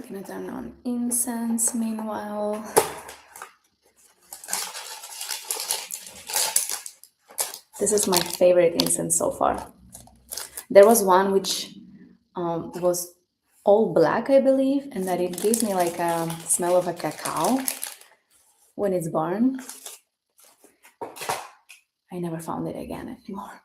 I'm gonna turn on incense meanwhile. This is my favorite incense so far. There was one which was all black, I believe, and that it gives me like a smell of a cacao when it's burned. I never found it again anymore.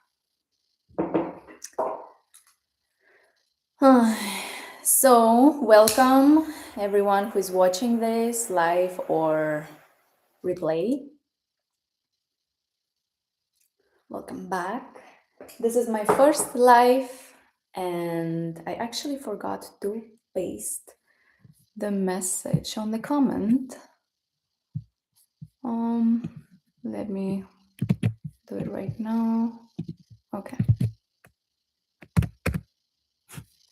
So, welcome everyone who is watching this live or replay. Welcome back. This is my first live, and I actually forgot to paste the message on the comment. Let me do it right now. Okay.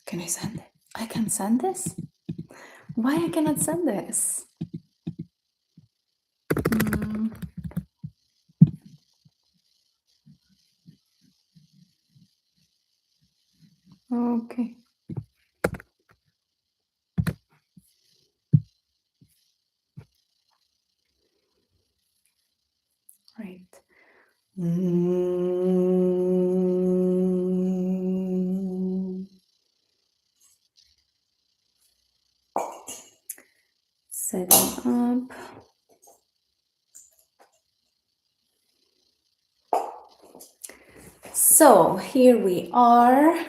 Can I send it? I can send this? Why I cannot send this? Okay. Right. Setting up. So here we are.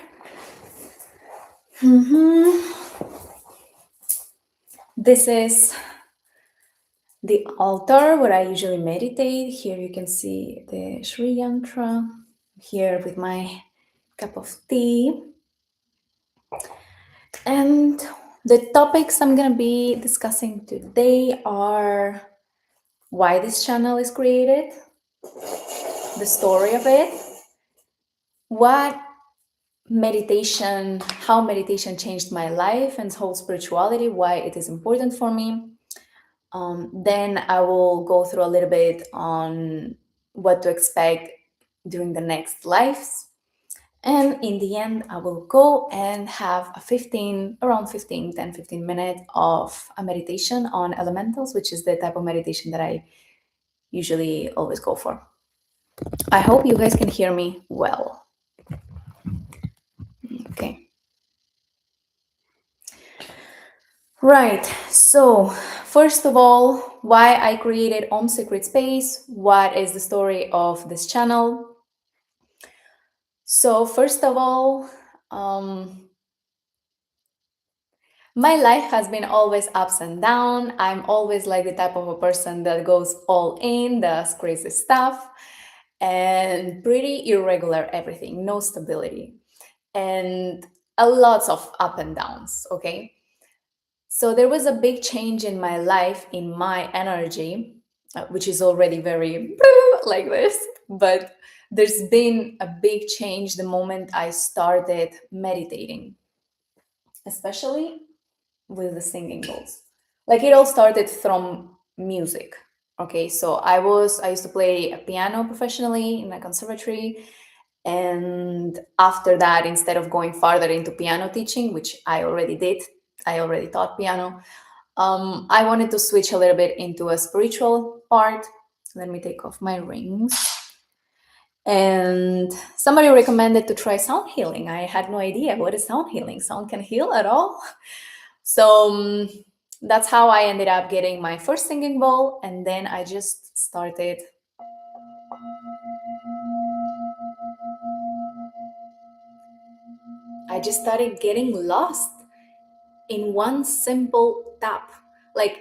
This is the altar where I usually meditate. Here you can see the Sri Yantra. Here with my cup of tea. And the topics I'm going to be discussing today are why this channel is created, the story of it, what meditation, how meditation changed my life and whole spirituality, why it is important for me. Then I will go through a little bit on what to expect during the next lives. And in the end, I will go and have a 10, 15 minutes of a meditation on elementals, which is the type of meditation that I usually always go for. I hope you guys can hear me well. Okay. Right. So, first of all, why I created OmSacredSpace, what is the story of this channel? So, first of all, my life has been always ups and down. I'm always like the type of a person that goes all in, does crazy stuff, and pretty irregular everything, no stability, and a lots of up and downs, okay? So there was a big change in my life, in my energy, which is already very like this, but there's been a big change the moment I started meditating, especially with the singing bowls. Like it all started from music. Okay, so I used to play a piano professionally in a conservatory, and after that, instead of going farther into piano teaching, which I already did, I already taught piano. I wanted to switch a little bit into a spiritual part. Let me take off my rings. And somebody recommended to try sound healing. I had no idea what is sound healing. Sound can heal at all. So that's how I ended up getting my first singing bowl. And then I just started. I just started getting lost in one simple tap. Like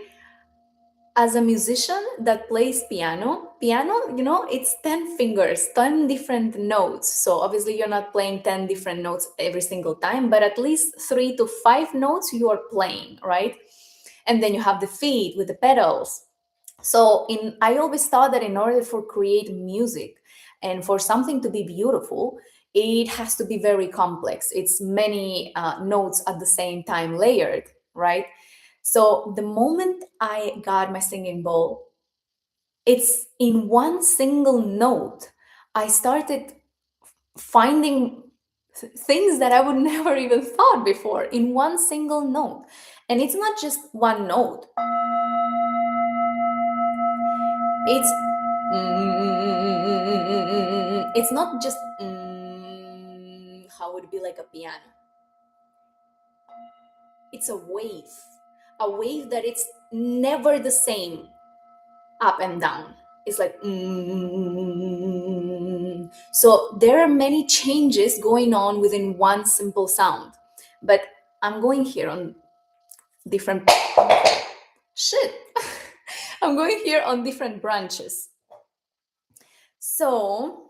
as a musician that plays piano, it's 10 fingers, 10 different notes. So obviously you're not playing 10 different notes every single time, but at least 3 to 5 notes you are playing, right? And then you have the feet with the pedals. So I always thought that in order for create music and for something to be beautiful, it has to be very complex. It's many notes at the same time layered, right? So the moment I got my singing bowl, it's in one single note. I started finding things that I would never even thought before in one single note. And it's not just one note. It's it's not just how would it be like a piano. It's a wave that it's never the same up and down. It's like so there are many changes going on within one simple sound. But I'm going here on different shit. I'm going here on different branches. So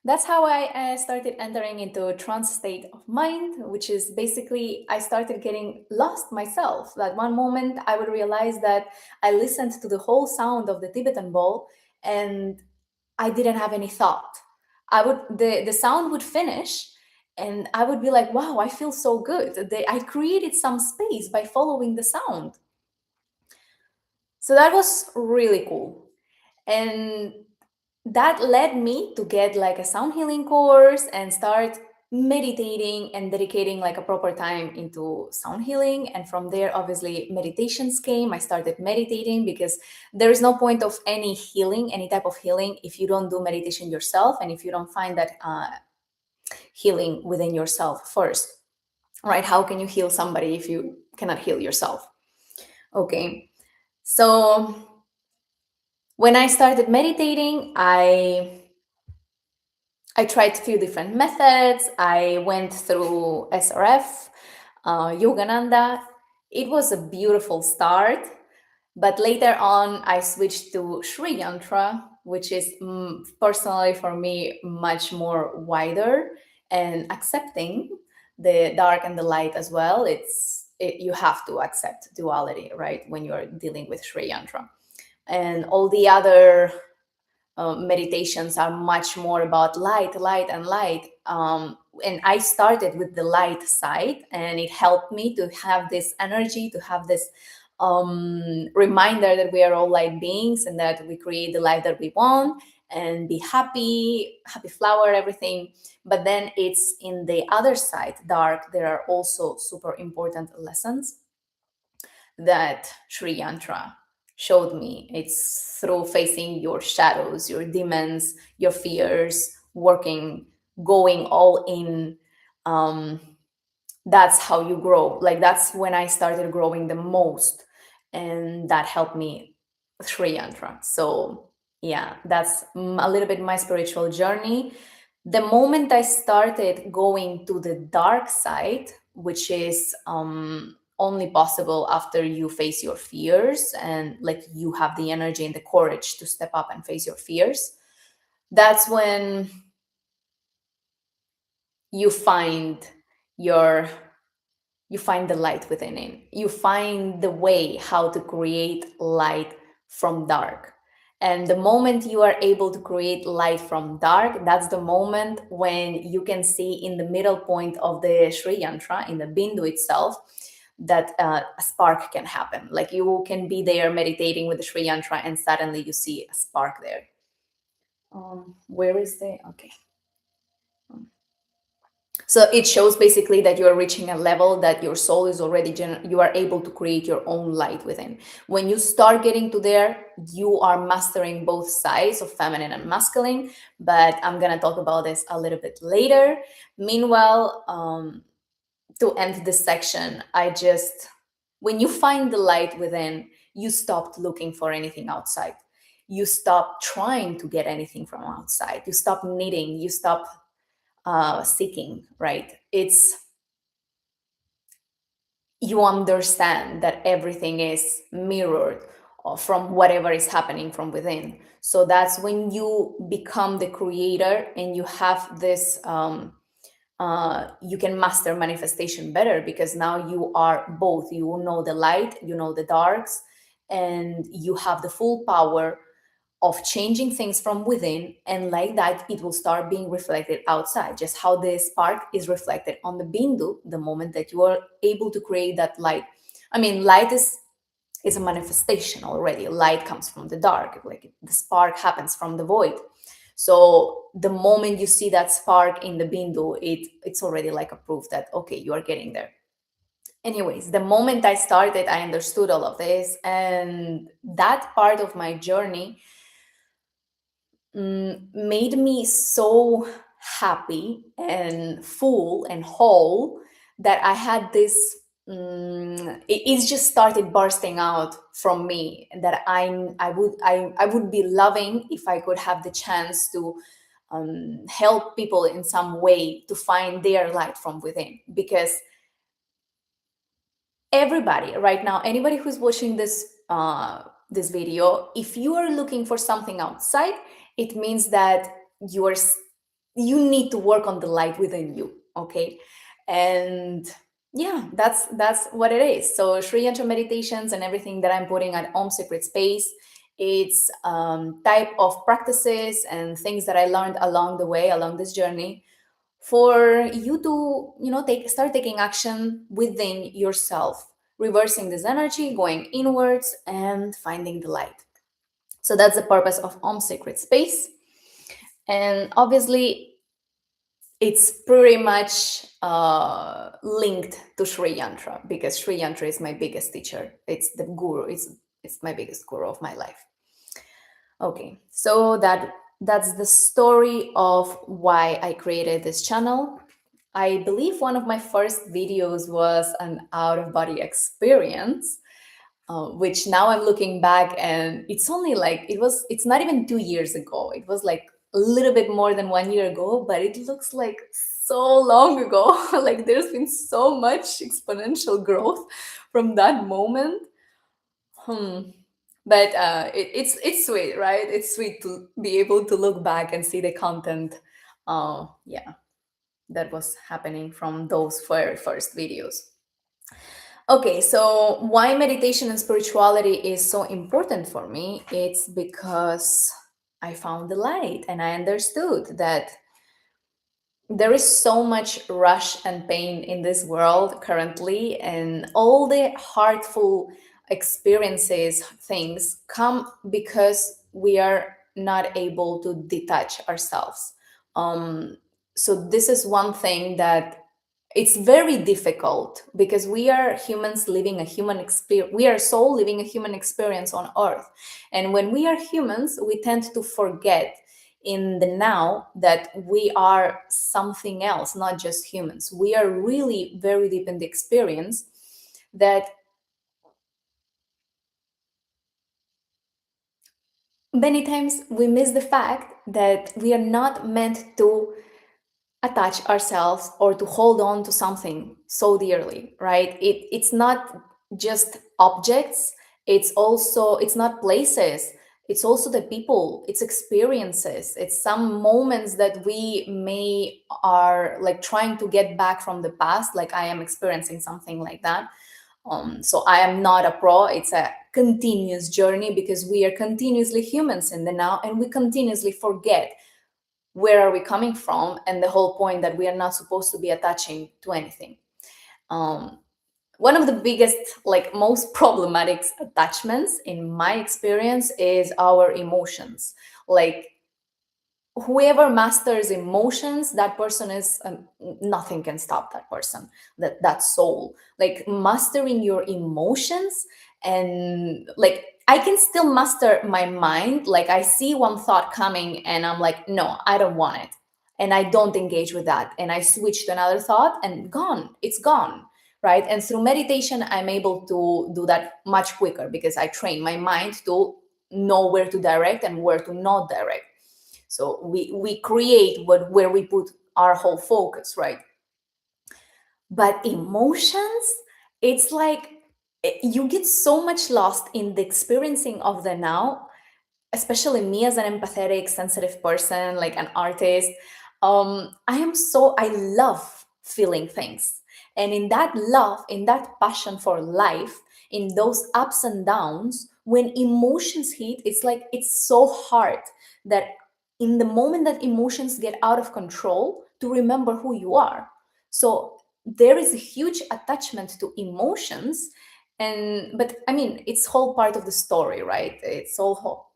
that's how I started entering into a trance state of mind, which is basically I started getting lost myself. That one moment I would realize that I listened to the whole sound of the Tibetan bowl and I didn't have any thought. The sound would finish and I would be like, wow, I feel so good. I created some space by following the sound. So that was really cool. And that led me to get like a sound healing course and start meditating and dedicating like a proper time into sound healing. And from there, obviously, meditations came. I started meditating because there is no point of any healing, any type of healing, if you don't do meditation yourself and if you don't find that healing within yourself first, right? How can you heal somebody if you cannot heal yourself? Okay. So when I started meditating, I tried a few different methods. I went through SRF, Yogananda. It was a beautiful start, but later on, I switched to Sri Yantra, which is personally for me much more wider and accepting the dark and the light as well. You have to accept duality, right? When you're dealing with Sri Yantra, and all the other meditations are much more about light, and light. And I started with the light side, and it helped me to have this energy, to have this reminder that we are all light beings and that we create the life that we want and be happy, happy flower, everything. But then it's in the other side, dark, there are also super important lessons that Sri Yantra showed me. It's through facing your shadows, your demons, your fears, working, going all in. Um, that's how you grow. Like that's when I started growing the most, and that helped me Sri Yantra. So yeah, that's a little bit my spiritual journey. The moment I started going to the dark side, which is only possible after you face your fears and like you have the energy and the courage to step up and face your fears, that's when you find your you find the light within it. You find the way how to create light from dark. And the moment you are able to create light from dark, that's the moment when you can see in the middle point of the Sri Yantra, in the Bindu itself, that a spark can happen. Like you can be there meditating with the Sri Yantra and suddenly you see a spark there. Where is the, okay. So it shows basically that you are reaching a level that your soul is already you are able to create your own light within. When you start getting to there, you are mastering both sides of feminine and masculine, but I'm going to talk about this a little bit later. Meanwhile, to end this section, when you find the light within, you stop looking for anything outside. You stop trying to get anything from outside. You stop needing, you stop seeking, right? It's you understand that everything is mirrored from whatever is happening from within. So that's when you become the creator and you have this you can master manifestation better because now you are both. You know the light, you know the darks, and you have the full power of changing things from within, and like that it will start being reflected outside, just how the spark is reflected on the bindu the moment that you are able to create that light. I mean, light is a manifestation already. Light comes from the dark, like the spark happens from the void. So the moment you see that spark in the bindu, it's already like a proof that okay, you are getting there. Anyways, the moment I started, I understood all of this, and that part of my journey made me so happy and full and whole that I had this. It just started bursting out from me that I would be loving if I could have the chance to help people in some way to find their light from within, because everybody right now, anybody who's watching this video, if you are looking for something outside, it means that you're you need to work on the light within you. Okay. And yeah, that's what it is. So Sri Yantra meditations and everything that I'm putting at Om Secret Space, it's type of practices and things that I learned along the way, along this journey, for you to, start taking action within yourself, reversing this energy, going inwards and finding the light. So that's the purpose of Om Sacred Space. And obviously it's pretty much linked to Sri Yantra, because Sri Yantra is my biggest teacher. It's the guru. It's my biggest guru of my life. Okay, so that's the story of why I created this channel. I believe one of my first videos was an out of body experience, which now I'm looking back and it's only like, it's not even 2 years ago. It was like a little bit more than 1 year ago, but it looks like so long ago. Like there's been so much exponential growth from that moment. Hmm. But it's sweet, right? It's sweet to be able to look back and see the content. Yeah, that was happening from those very first videos. Okay, so why meditation and spirituality is so important for me? It's because I found the light and I understood that there is so much rush and pain in this world currently, and all the heartful experiences, things come because we are not able to detach ourselves. um, so this is one thing that it's very difficult, because we are humans living a human experience, we are soul living a human experience on earth, and when we are humans we tend to forget in the now that we are something else, not just humans. We are really very deep in the experience, that many times we miss the fact that we are not meant to attach ourselves or to hold on to something so dearly, right? It's not just objects, it's not places, it's also the people, it's experiences, it's some moments that we may are like trying to get back from the past, like I am experiencing something like that. So I am not a pro, it's a continuous journey, because we are continuously humans in the now and we continuously forget where are we coming from, and the whole point that we are not supposed to be attaching to anything. um, One of the biggest, like most problematic attachments in my experience is our emotions. Like whoever masters emotions, that person is nothing can stop that person, that soul, like mastering your emotions. And like I can still master my mind, like I see one thought coming and I'm like, no, I don't want it, and I don't engage with that, and I switch to another thought and gone, it's gone, right? And through meditation I'm able to do that much quicker, because I train my mind to know where to direct and where to not direct. So we create where we put our whole focus, right? But emotions, it's like you get so much lost in the experiencing of the now, especially me as an empathetic, sensitive person, like an artist. I love feeling things. And in that love, in that passion for life, in those ups and downs, when emotions hit, it's like it's so hard that in the moment that emotions get out of control, to remember who you are. So there is a huge attachment to emotions. And but I mean, it's whole part of the story, right? It's all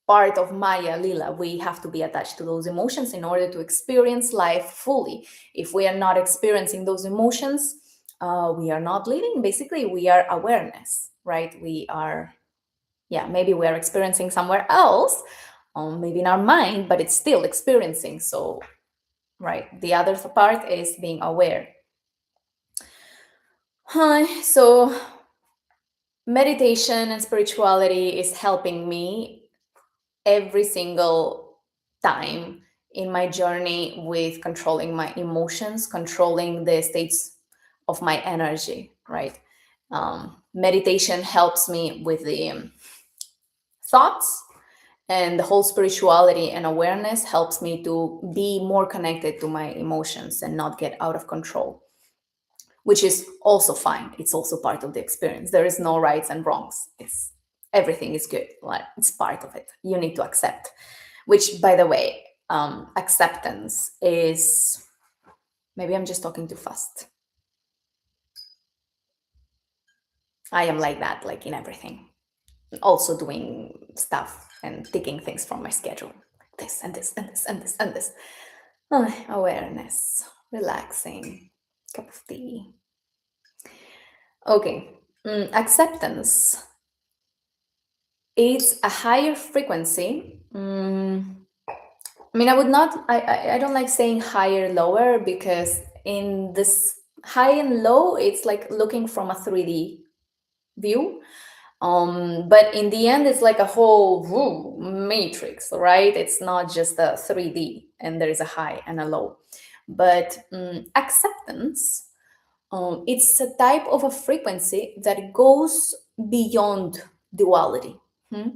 part of Maya Lila. We have to be attached to those emotions in order to experience life fully. If we are not experiencing those emotions, we are not living. Basically, we are awareness, right? We are, yeah, maybe we are experiencing somewhere else, maybe in our mind, but it's still experiencing. So, right, the other part is being aware. Hi, so meditation and spirituality is helping me every single time in my journey with controlling my emotions, controlling the states of my energy, right? Meditation helps me with the thoughts, and the whole spirituality and awareness helps me to be more connected to my emotions and not get out of control, which is also fine. It's also part of the experience. There is no rights and wrongs. It's everything is good. Like, it's part of it. You need to accept. Which, by the way, acceptance is, maybe I'm just talking too fast. I am like that, like in everything. Also doing stuff and taking things from my schedule. This and this and this and this and this. Awareness, relaxing, cup of tea. Okay, acceptance. It's a higher frequency. I mean, I would not. I don't like saying higher, lower, because in this high and low, it's like looking from a 3D view. But in the end, it's like a whole matrix, right? It's not just a 3D, and there is a high and a low. But acceptance, it's a type of a frequency that goes beyond duality. Hmm?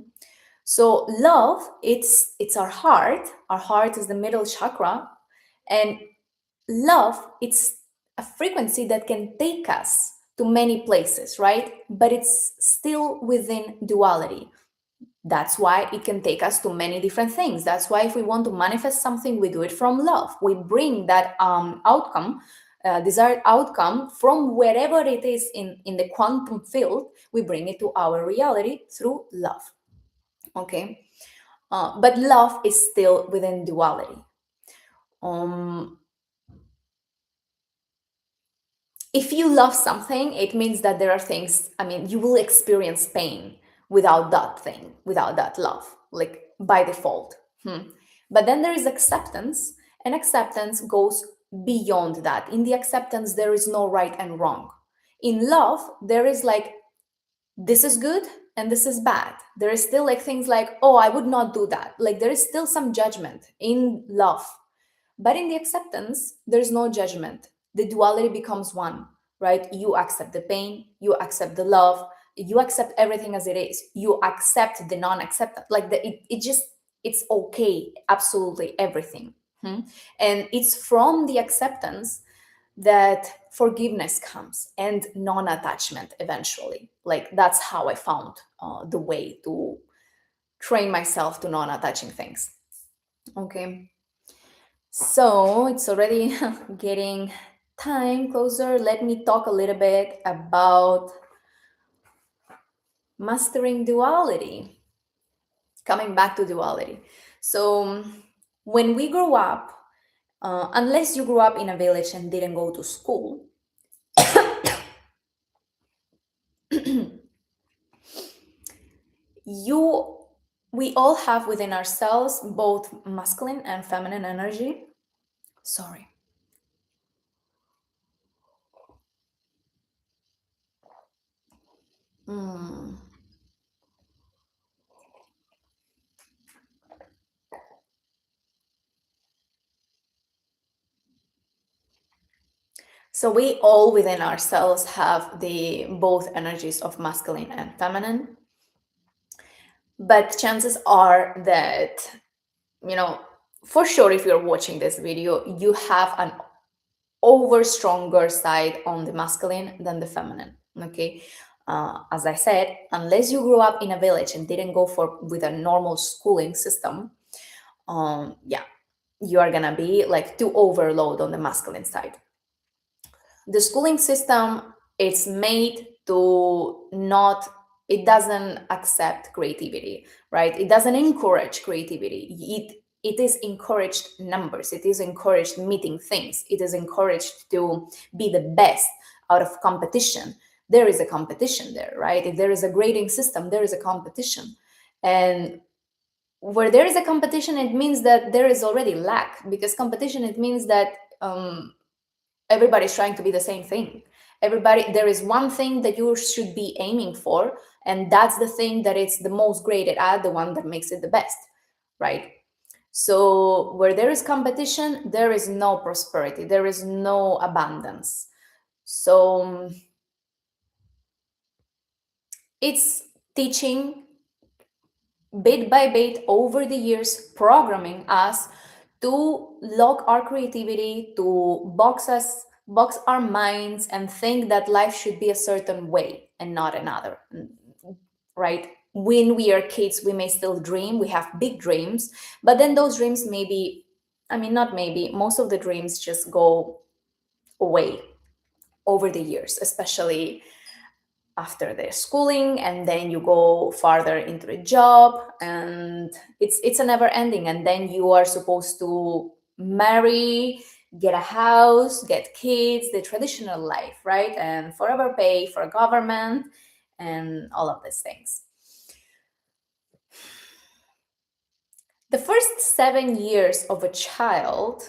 So love, it's our heart. Our heart is the middle chakra, and love, it's a frequency that can take us to many places, right? But it's still within duality. That's why it can take us to many different things. That's why if we want to manifest something, we do it from love. We bring that outcome, desired outcome, from wherever it is in the quantum field, we bring it to our reality through love. Okay. But love is still within duality. Um, if you love something, it means that there are things, I mean, you will experience pain without that thing, without that love, like by default. But then there is acceptance, and acceptance goes beyond that. In the acceptance, there is no right and wrong. In love, there is like, this is good and this is bad. There is still like things like, oh, I would not do that. Like, there is still some judgment in love. But in the acceptance, there's no judgment. The duality becomes one, right? You accept the pain, you accept the love, you accept everything as it is. You accept the non-acceptance. Like it just, it's okay, absolutely everything. And it's from the acceptance that forgiveness comes and non-attachment eventually. Like, that's how I found the way to train myself to non-attaching things. Okay. So it's already getting time closer. Let me talk a little bit about mastering duality. Coming back to duality. So when we grow up, unless you grew up in a village and didn't go to school, you we all have within ourselves both masculine and feminine energy. Sorry. Mm. So we all within ourselves have the both energies of masculine and feminine. But chances are that, you know, for sure, if you're watching this video, you have an over stronger side on the masculine than the feminine. Okay. As I said, unless you grew up in a village and didn't go for with a normal schooling system, yeah, you are gonna be like to overload on the masculine side. The schooling system, it's made to not, it doesn't accept creativity, right? It doesn't encourage creativity. It is encouraged numbers. It is encouraged meeting things. It is encouraged to be the best. out of competition. There is a competition there, right? If there is a grading system, there is a competition. And where there is a competition, it means that there is already lack, because competition, it means that everybody's trying to be the same thing. Everybody, there is one thing that you should be aiming for, and that's the thing that it's the most graded at, the one that makes it the best, right? So where there is competition, there is no prosperity, there is no abundance. So it's teaching bit by bit over the years, programming us to lock our creativity, to box our minds, and think that life should be a certain way and not another, right? When we are kids, we may still dream, we have big dreams, but then those dreams maybe, I mean, not maybe, most of the dreams just go away over the years, especially after the schooling, and then you go farther into the job, and it's a never ending. And then you are supposed to marry, get a house, get kids, the traditional life, right? And forever pay for a government and all of these things. The first 7 years of a child,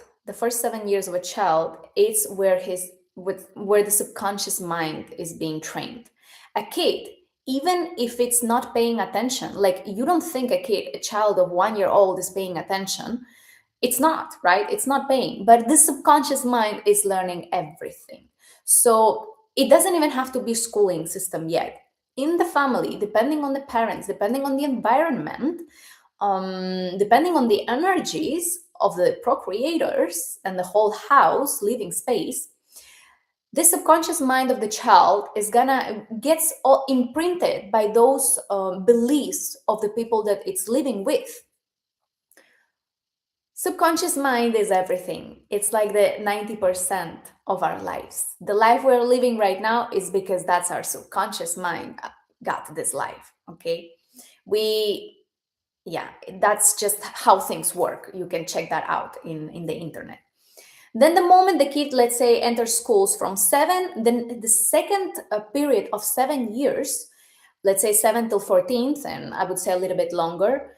is where the subconscious mind is being trained. A kid, even if it's not paying attention, like you don't think a child of 1 year old is paying attention. It's not, right? It's not paying, but the subconscious mind is learning everything. So it doesn't even have to be schooling system yet. In the family, depending on the parents, depending on the environment, depending on the energies of the procreators and the whole house living space, the subconscious mind of the child is gonna gets all imprinted by those beliefs of the people that it's living with. Subconscious mind is everything. It's like the 90% of our lives. The life we're living right now is because that's our subconscious mind got this life. Okay, we yeah, that's just how things work. You can check that out in the internet. Then the moment the kid, let's say, enters schools from 7, then the second period of 7 years, let's say 7 till 14th, and I would say a little bit longer,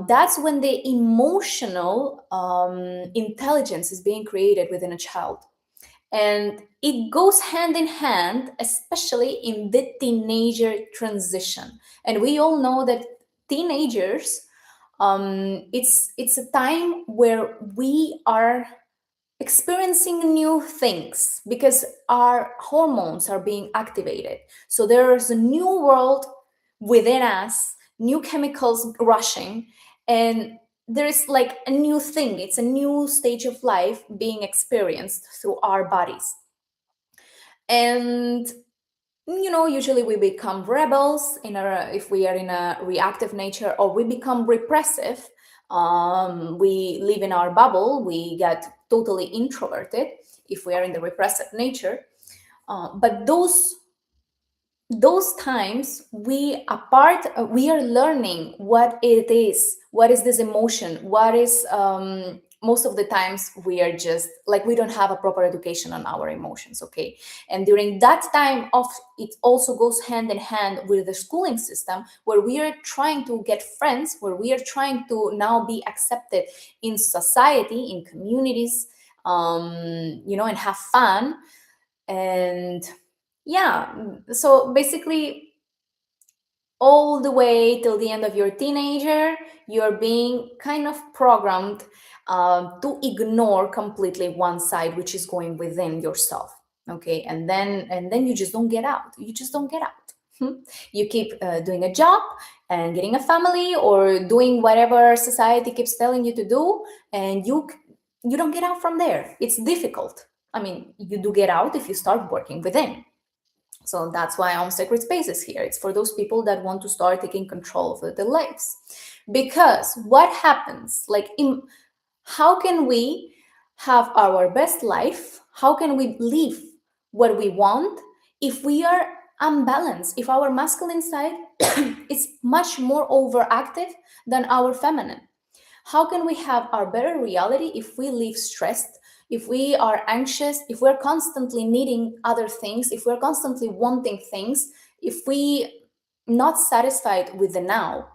that's when the emotional intelligence is being created within a child. And it goes hand in hand, especially in the teenager transition. And we all know that teenagers, it's a time where we are experiencing new things because our hormones are being activated. So there's a new world within us, new chemicals rushing, and there's like a new thing. It's a new stage of life being experienced through our bodies. And usually we become rebels if we are in a reactive nature, or we become repressive. We live in our bubble, we get totally introverted if we are in the repressive nature. But those times we are learning what it is, what is this emotion, what is most of the times we are just like, we don't have a proper education on our emotions. Okay, and during that time of it also goes hand in hand with the schooling system, where we are trying to get friends, where we are trying to now be accepted in society, in communities, and have fun. And yeah, so basically all the way till the end of your teenager, you're being kind of programmed to ignore completely one side, which is going within yourself. Okay, and then you just don't get out. You just don't get out. You keep doing a job and getting a family, or doing whatever society keeps telling you to do, and you don't get out from there. It's difficult. I mean, you do get out if you start working within. So that's why OmSacredSpace is here. It's for those people that want to start taking control of their lives. Because what happens, how can we have our best life? How can we live what we want if we are unbalanced? If our masculine side is much more overactive than our feminine? How can we have our better reality if we live stressed, if we are anxious, if we're constantly needing other things, if we're constantly wanting things, if we not satisfied with the now?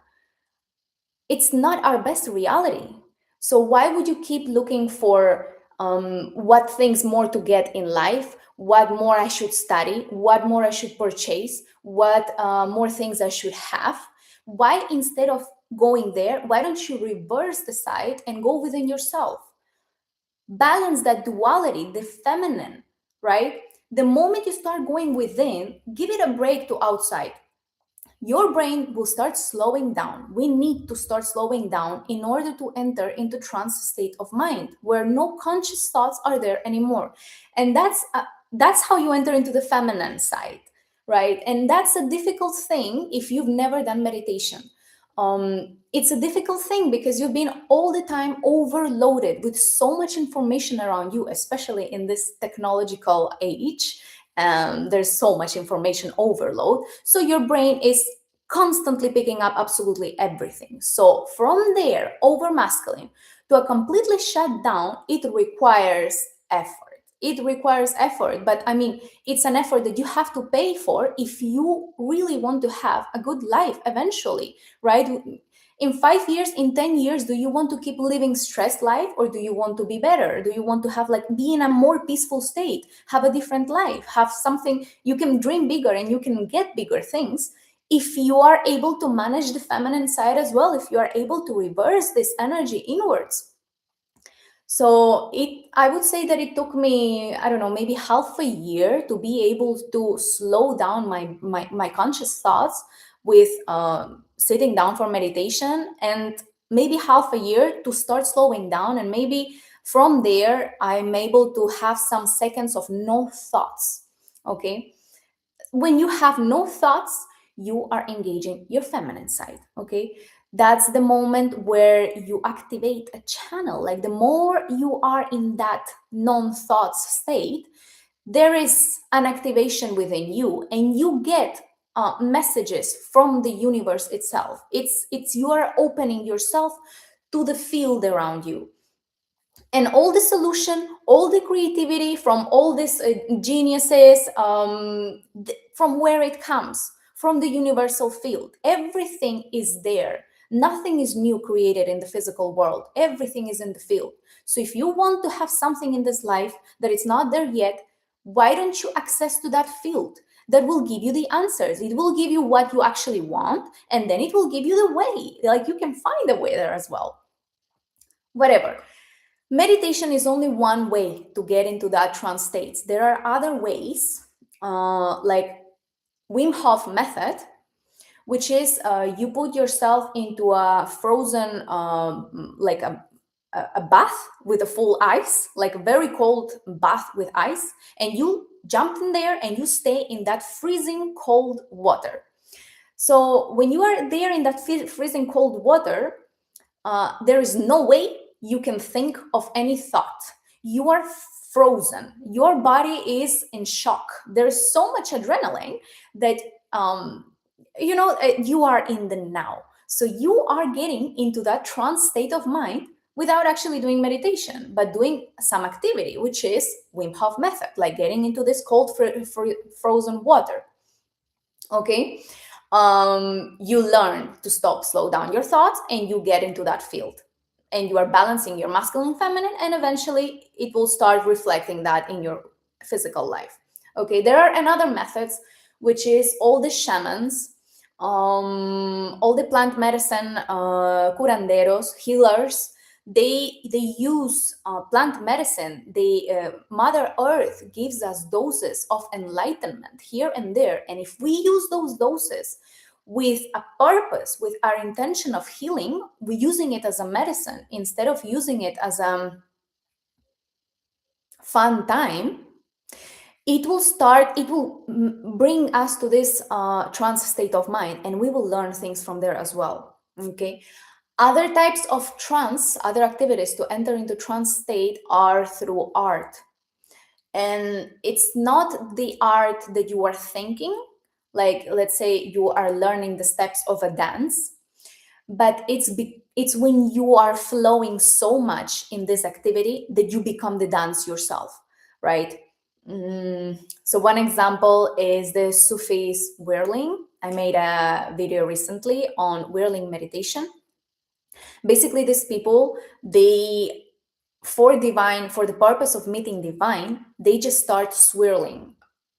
It's not our best reality. So why would you keep looking for what things more to get in life, what more I should study, what more I should purchase, what more things I should have? Why, instead of going there, why don't you reverse the side and go within yourself? Balance that duality, the feminine, right? The moment you start going within, give it a break to outside, your brain will start slowing down. We need to start slowing down in order to enter into trance state of mind where no conscious thoughts are there anymore. And that's how you enter into the feminine side, right? And that's a difficult thing if you've never done meditation. It's a difficult thing because you've been all the time overloaded with so much information around you, especially in this technological age. There's so much information overload, so your brain is constantly picking up absolutely everything. So from there, over masculine to a completely shut down, it requires effort. It requires effort, but I mean, it's an effort that you have to pay for if you really want to have a good life eventually, right? In 5 years, in 10 years, do you want to keep living stressed life, or do you want to be better? Do you want to have, like, be in a more peaceful state, have a different life, have something? You can dream bigger and you can get bigger things if you are able to manage the feminine side as well, if you are able to reverse this energy inwards. So I would say that it took me, I don't know, maybe half a year to be able to slow down my conscious thoughts with sitting down for meditation, and maybe half a year to start slowing down. And maybe from there, I'm able to have some seconds of no thoughts. Okay. When you have no thoughts, you are engaging your feminine side. Okay. That's the moment where you activate a channel. Like, the more you are in that non-thoughts state, there is an activation within you, and you get messages from the universe itself. It's you are opening yourself to the field around you, and all the solution, all the creativity from all these geniuses, from where it comes, from the universal field. Everything is there. Nothing is new created in the physical world. Everything is in the field. So if you want to have something in this life that is not there yet, why don't you access to that field? That will give you the answers. It will give you what you actually want, and then it will give you the way. Like, you can find a way there as well. Whatever. Meditation is only one way to get into that trance states. There are other ways, like Wim Hof method, which is you put yourself into a frozen, like a bath with a full ice, like a very cold bath with ice, and you jump in there and you stay in that freezing cold water. So when you are there in that freezing cold water, there is no way you can think of any thought. You are frozen. Your body is in shock. There's so much adrenaline that you are in the now. So you are getting into that trance state of mind without actually doing meditation, but doing some activity, which is Wim Hof method, like getting into this cold frozen water. Okay. You learn to slow down your thoughts, and you get into that field, and you are balancing your masculine, feminine, and eventually it will start reflecting that in your physical life. Okay, there are another methods, which is all the shamans, all the plant medicine, curanderos, healers. They use plant medicine. Mother Earth gives us doses of enlightenment here and there, and if we use those doses with a purpose, with our intention of healing, we're using it as a medicine instead of using it as a fun time. It will bring us to this trance state of mind, and we will learn things from there as well. Okay. Other types of trance, other activities to enter into trance state are through art. And it's not the art that you are thinking, like, let's say you are learning the steps of a dance, but it's when you are flowing so much in this activity that you become the dance yourself, right? So one example is the Sufis whirling. I made a video recently on whirling meditation. Basically, these people, they, for the purpose of meeting divine, they just start swirling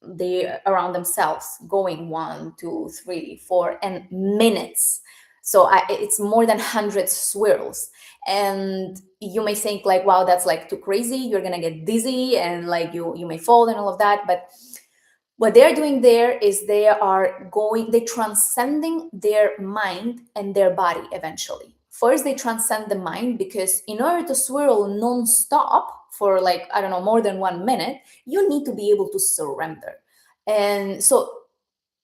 they around themselves, going 1 2 3 4 and minutes. So it's more than 100 swirls. And you may think like, wow, that's like too crazy, you're gonna get dizzy and like you may fall and all of that. But what they're doing there is they transcending their mind and their body. Eventually, first they transcend the mind, because in order to swirl non-stop for, like, I don't know, more than 1 minute, you need to be able to surrender. And so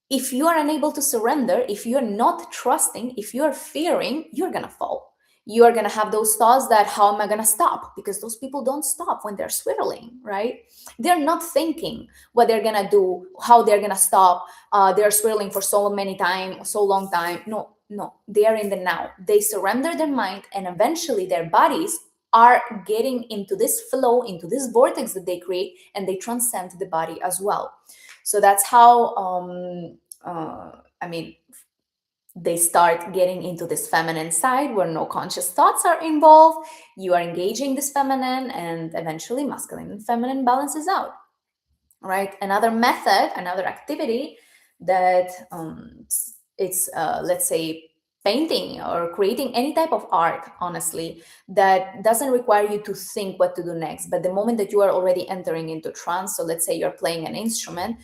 if you are unable to surrender, if you're not trusting, if you're fearing, you're gonna fall. You are gonna have those thoughts that, how am I gonna stop? Because those people don't stop when they're swirling, right? They're not thinking what they're gonna do, how they're gonna stop. They're swirling for so many time, so long time. No, no, they are in the now. They surrender their mind, and eventually their bodies are getting into this flow, into this vortex that they create, and they transcend the body as well. So that's how I mean, they start getting into this feminine side where no conscious thoughts are involved. You are engaging this feminine, and eventually masculine and feminine balances out, right? Another method, another activity that it's let's say painting or creating any type of art, honestly, that doesn't require you to think what to do next. But the moment that you are already entering into trance, so let's say you're playing an instrument,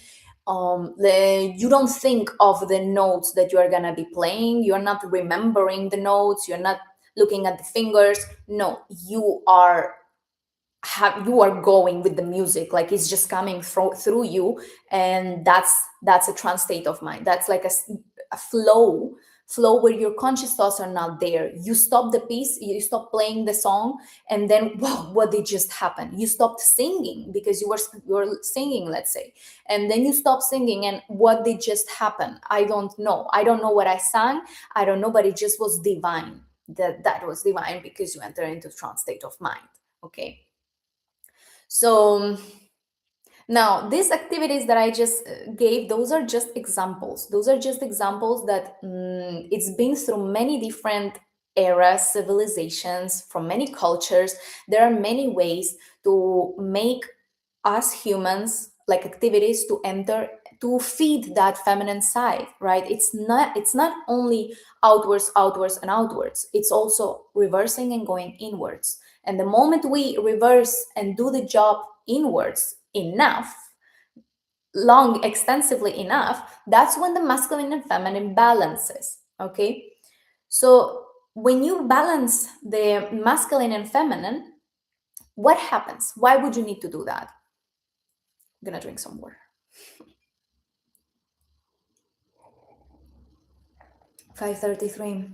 you don't think of the notes that you are going to be playing. You're not remembering the notes, you're not looking at the fingers. No, you are going with the music, like it's just coming through you. And that's a trance state of mind. That's like a flow where your conscious thoughts are not there. You stop the piece, you stop playing the song, and then, wow, what did just happen? You stopped singing because you were singing, let's say, and then you stop singing, and what did just happen? I don't know what I sang. I don't know, but it just was divine. That was divine because you enter into trance state of mind. Okay. So now these activities that I just gave, those are just examples. Those are just examples that it's been through many different eras, civilizations, from many cultures. There are many ways to make us humans, like, activities to enter, to feed that feminine side, right? It's not only outwards and outwards, it's also reversing and going inwards. And the moment we reverse and do the job inwards enough, long, extensively enough, that's when the masculine and feminine balances. Okay. So when you balance the masculine and feminine, what happens? Why would you need to do that? I'm gonna drink some water. 5:33.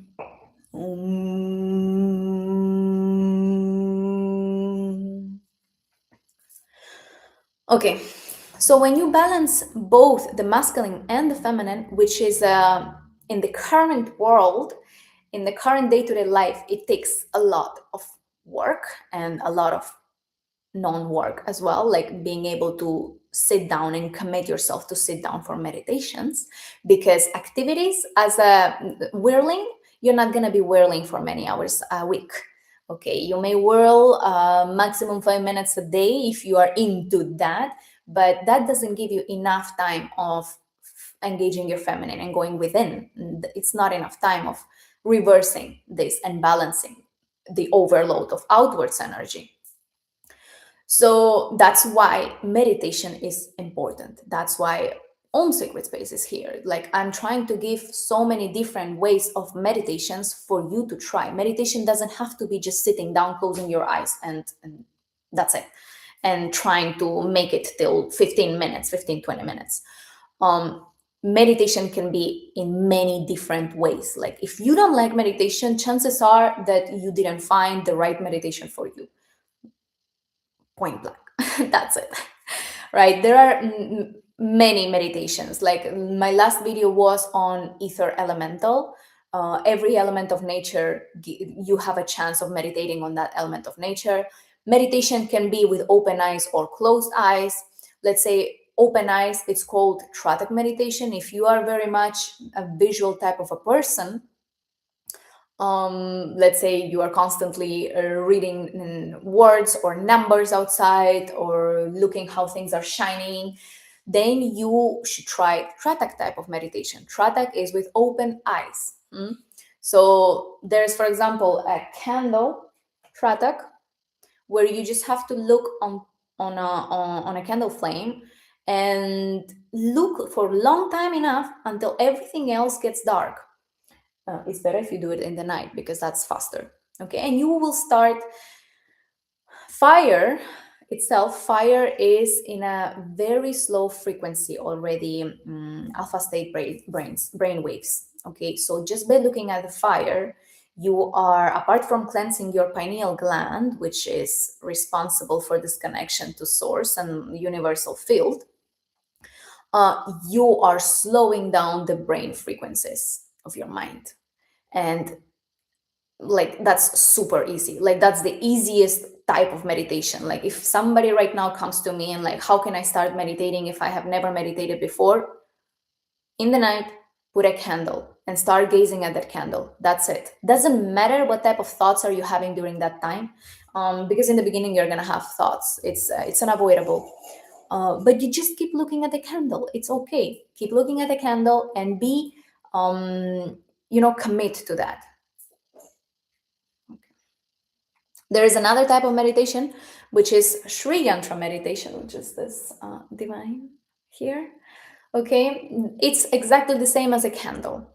Okay, so when you balance both the masculine and the feminine, which is in the current world, in the current day-to-day life, it takes a lot of work and a lot of non-work as well, like being able to sit down and commit yourself to sit down for meditations. Because activities as a whirling, you're not going to be whirling for many hours a week. Okay, you may whirl maximum 5 minutes a day if you are into that, but that doesn't give you enough time of engaging your feminine and going within. It's not enough time of reversing this and balancing the overload of outwards energy. So that's why meditation is important. That's why OmSacredSpace is here. Like, I'm trying to give so many different ways of meditations for you to try. Meditation doesn't have to be just sitting down, closing your eyes, and that's it, and trying to make it till 15 minutes, 15-20 minutes. Um, Meditation can be in many different ways. Like, if you don't like meditation, chances are that you didn't find the right meditation for you. Point blank. That's it. Right? There are many meditations. Like, my last video was on ether elemental. every element of nature, you have a chance of meditating on that element of nature. Meditation can be with open eyes or closed eyes. Let's say open eyes, it's called Tratak meditation. If you are very much a visual type of a person, let's say you are constantly reading words or numbers outside or looking how things are shining, then you should try Tratak type of meditation. Tratak is with open eyes. So there's, for example, a candle Tratak, where you just have to look on a candle flame and look for a long time enough until everything else gets dark. It's better if you do it in the night because that's faster. Okay, and you will start. Fire itself, fire is in a very slow frequency already, alpha state brain waves. Okay, so just by looking at the fire, you are, apart from cleansing your pineal gland, which is responsible for this connection to source and universal field, you are slowing down the brain frequencies of your mind. And like that's super easy, like that's the easiest type of meditation. Like if somebody right now comes to me and like, how can I start meditating if I have never meditated before? In the night, put a candle and start gazing at that candle. That's it. Doesn't matter what type of thoughts are you having during that time, because in the beginning you're gonna have thoughts. It's unavoidable. But you just keep looking at the candle. It's okay. Keep looking at the candle and be, commit to that. There is another type of meditation, which is Sri Yantra meditation, which is this divine here. Okay, it's exactly the same as a candle.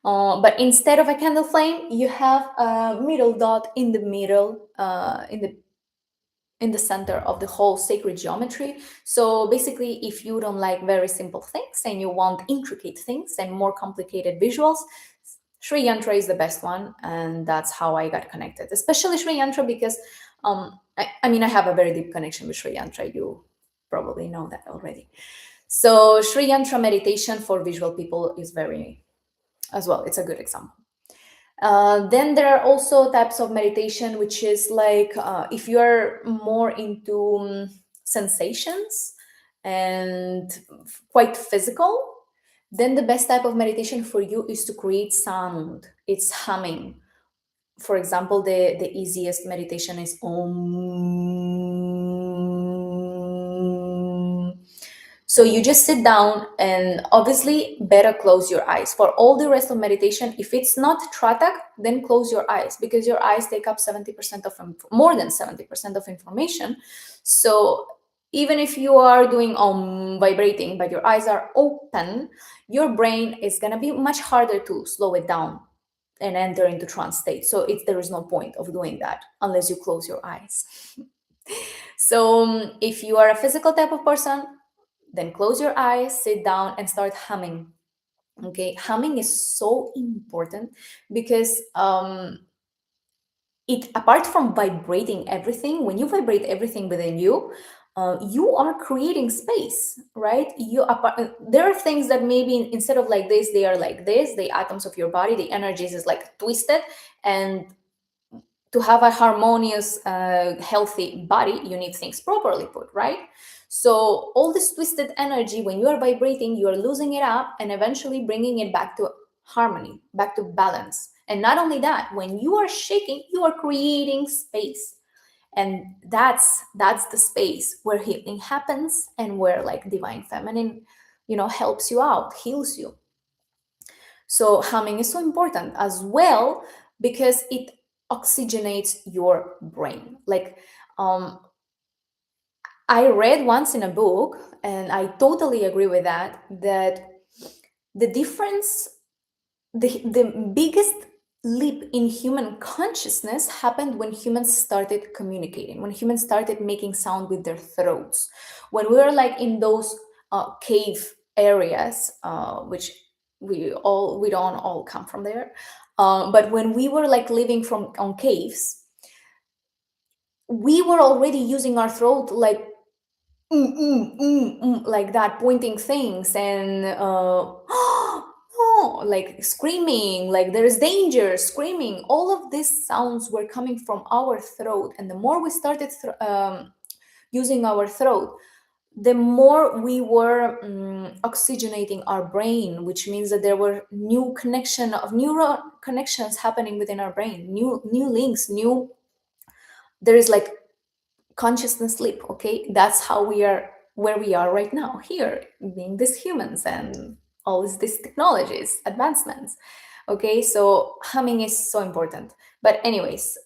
But instead of a candle flame, you have a middle dot in the middle, in the center of the whole sacred geometry. So basically, if you don't like very simple things and you want intricate things and more complicated visuals, Sri Yantra is the best one, and that's how I got connected, especially Sri Yantra, because I mean, I have a very deep connection with Sri Yantra. You probably know that already. So Sri Yantra meditation for visual people is very, as well, it's a good example. Then there are also types of meditation, which is like if you're more into sensations and quite physical, then the best type of meditation for you is to create sound. It's humming. For example, the easiest meditation is Om. So you just sit down and obviously better close your eyes. For all the rest of meditation, if it's not Tratak, then close your eyes, because your eyes take up 70% of more than 70% of information. So even if you are doing vibrating, but your eyes are open, your brain is going to be much harder to slow it down and enter into trance state. So there is no point of doing that unless you close your eyes. So if you are a physical type of person, then close your eyes, sit down, and start humming. Okay, humming is so important because it, apart from vibrating everything, when you vibrate everything within you, you are creating space, right? There are things that maybe instead of like this, they are like this. The atoms of your body, the energies is like twisted, and to have a harmonious, healthy body, you need things properly put, right? So all this twisted energy, when you are vibrating, you are losing it up and eventually bringing it back to harmony, back to balance. And not only that, when you are shaking, you are creating space. And that's the space where healing happens and where like divine feminine, helps you out, heals you. So humming is so important as well because it oxygenates your brain. Like I read once in a book, and I totally agree with that the difference, the biggest leap in human consciousness happened when humans started communicating, when humans started making sound with their throats. When we were like in those cave areas, which we don't all come from there, but when we were like living from on caves, we were already using our throat like like that, pointing things and know, like screaming, like there's danger, screaming. All of these sounds were coming from our throat. And the more we started using our throat, the more we were oxygenating our brain, which means that there were new connection of neural connections happening within our brain, new links, new, there is like consciousness sleep. Okay, that's how we are where we are right now, here, being these humans and all these technologies advancements. Okay, so humming is so important. But anyways,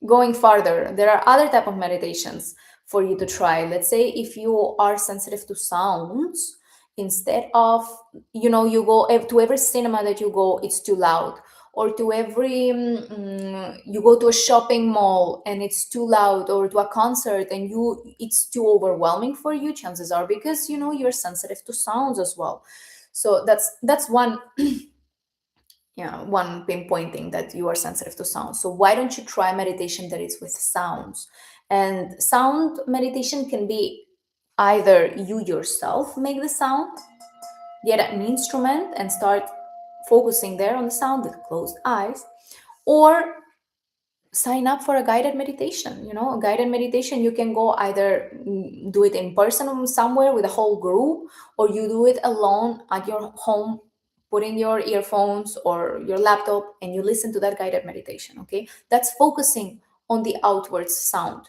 going farther, there are other type of meditations for you to try. Let's say if you are sensitive to sounds, instead of, you go to every cinema that you go, it's too loud, or to every you go to a shopping mall and it's too loud, or to a concert and it's too overwhelming for you, chances are because you're sensitive to sounds as well. So that's one, one pinpointing that you are sensitive to sound. So why don't you try meditation that is with sounds? And sound meditation can be either you yourself make the sound, get an instrument and start focusing there on the sound with closed eyes, or sign up for a guided meditation. A guided meditation, you can go either do it in person somewhere with a whole group, or you do it alone at your home, put in your earphones or your laptop and you listen to that guided meditation. Okay, that's focusing on the outwards sound.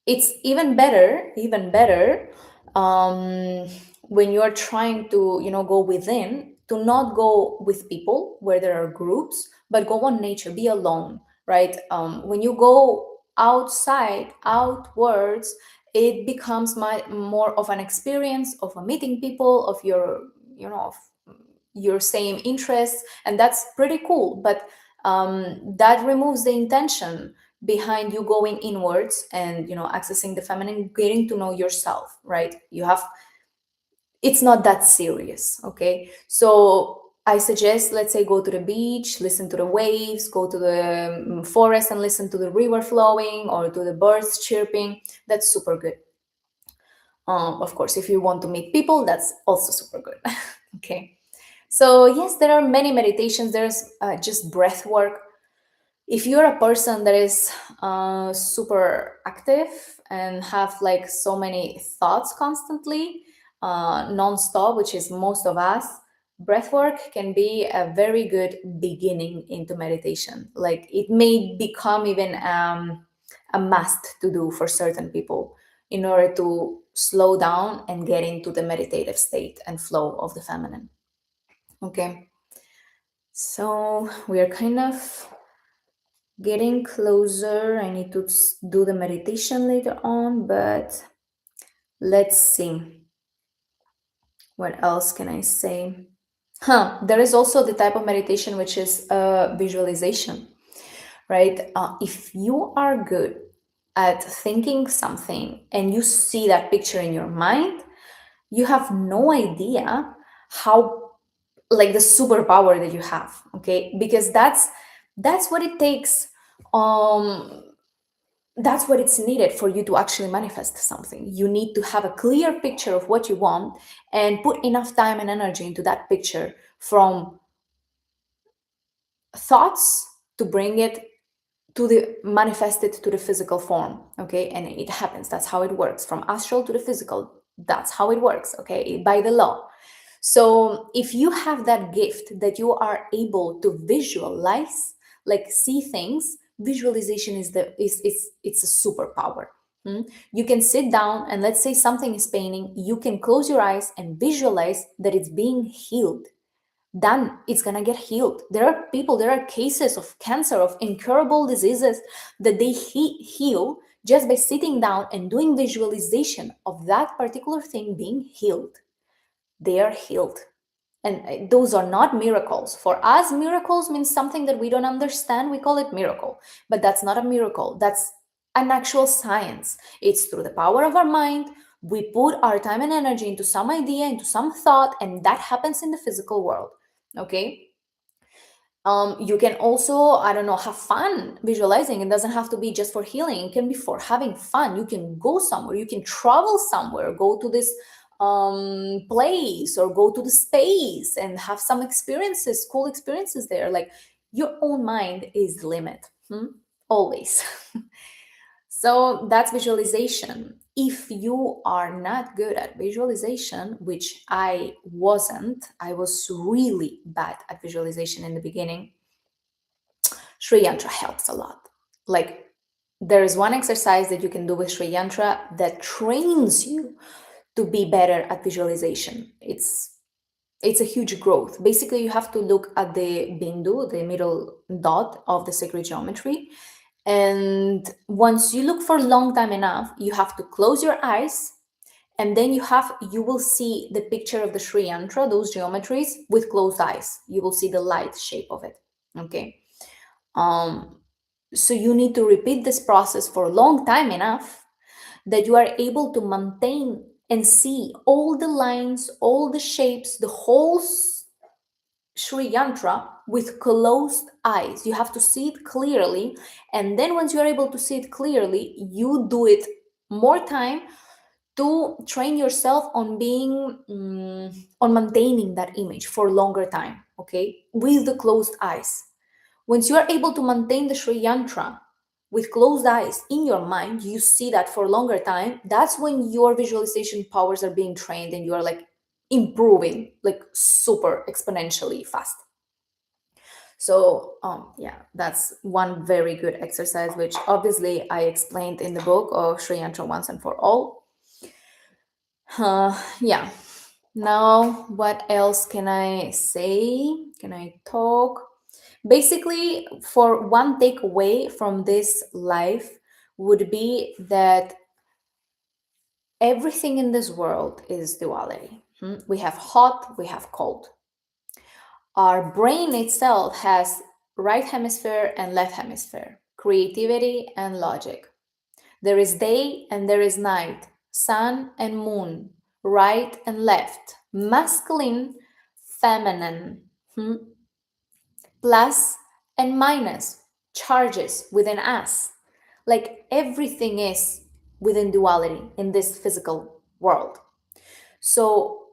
It's even better when you're trying to go within, to not go with people where there are groups, but go on nature, be alone, right? When you go outside, outwards, it becomes more of an experience of a meeting people of your of your same interests, and that's pretty cool. But that removes the intention behind you going inwards and accessing the feminine, getting to know yourself, right? It's not that serious. Okay, so I suggest, let's say, go to the beach, listen to the waves, go to the forest and listen to the river flowing or to the birds chirping. That's super good. Of course, if you want to meet people, that's also super good. Okay, so yes, there are many meditations. There's just breath work. If you're a person that is super active and have like so many thoughts constantly, non-stop, which is most of us, breathwork can be a very good beginning into meditation. Like it may become even a must to do for certain people in order to slow down and get into the meditative state and flow of the feminine. Okay, so we are kind of getting closer. I need to do the meditation later on, but let's see. What else can I say? There is also the type of meditation which is visualization, right? If you are good at thinking something and you see that picture in your mind, you have no idea how, like, the superpower that you have. Okay, because that's what it takes. That's what it's needed for you to actually manifest something. You need to have a clear picture of what you want and put enough time and energy into that picture, from thoughts to bring it to the manifested to the physical form. Okay, and it happens. That's how it works, from astral to the physical. That's how it works. Okay, by the law. So if you have that gift that you are able to visualize, like see things, visualization is it's a superpower. You can sit down and, let's say, something is paining, you can close your eyes and visualize that it's being healed. Then it's gonna get healed. There are cases of cancer, of incurable diseases, that they heal just by sitting down and doing visualization of that particular thing being healed. They are healed. And those are not miracles. For us, miracles means something that we don't understand. We call it miracle. But that's not a miracle. That's an actual science. It's through the power of our mind. We put our time and energy into some idea, into some thought, and that happens in the physical world. Okay? You can also, I don't know, have fun visualizing. It doesn't have to be just for healing. It can be for having fun. You can go somewhere. You can travel somewhere. Go to this place or go to the space and have some experiences, cool experiences there. Like your own mind is the limit, always. So that's visualization. If you are not good at visualization, which I wasn't, I was really bad at visualization in the beginning, Sri Yantra helps a lot. Like, there is one exercise that you can do with Sri Yantra that trains you to be better at visualization. It's a huge growth. Basically, you have to look at the bindu, the middle dot of the sacred geometry. And once you look for a long time enough, you have to close your eyes, and then you will see the picture of the Sri Yantra, those geometries, with closed eyes. You will see the light shape of it. Okay. Um, so you need to repeat this process for a long time enough that you are able to maintain and see all the lines, all the shapes, the whole Sri Yantra with closed eyes. You have to see it clearly. And then once you are able to see it clearly, you do it more time to train yourself on being on maintaining that image for longer time, okay, with the closed eyes. Once you are able to maintain the Sri Yantra with closed eyes in your mind, you see that for a longer time. That's when your visualization powers are being trained and you are like improving like super exponentially fast. So, yeah, that's one very good exercise, which obviously I explained in the book of Sri Yantra Once and For All. Yeah. Now, what else can I say? Can I talk? Basically, for one takeaway from this life would be that everything in this world is duality. We have hot, we have cold. Our brain itself has right hemisphere and left hemisphere, creativity and logic. There is day and there is night, sun and moon, right and left, masculine, feminine, plus and minus, charges within us. Like everything is within duality in this physical world. So,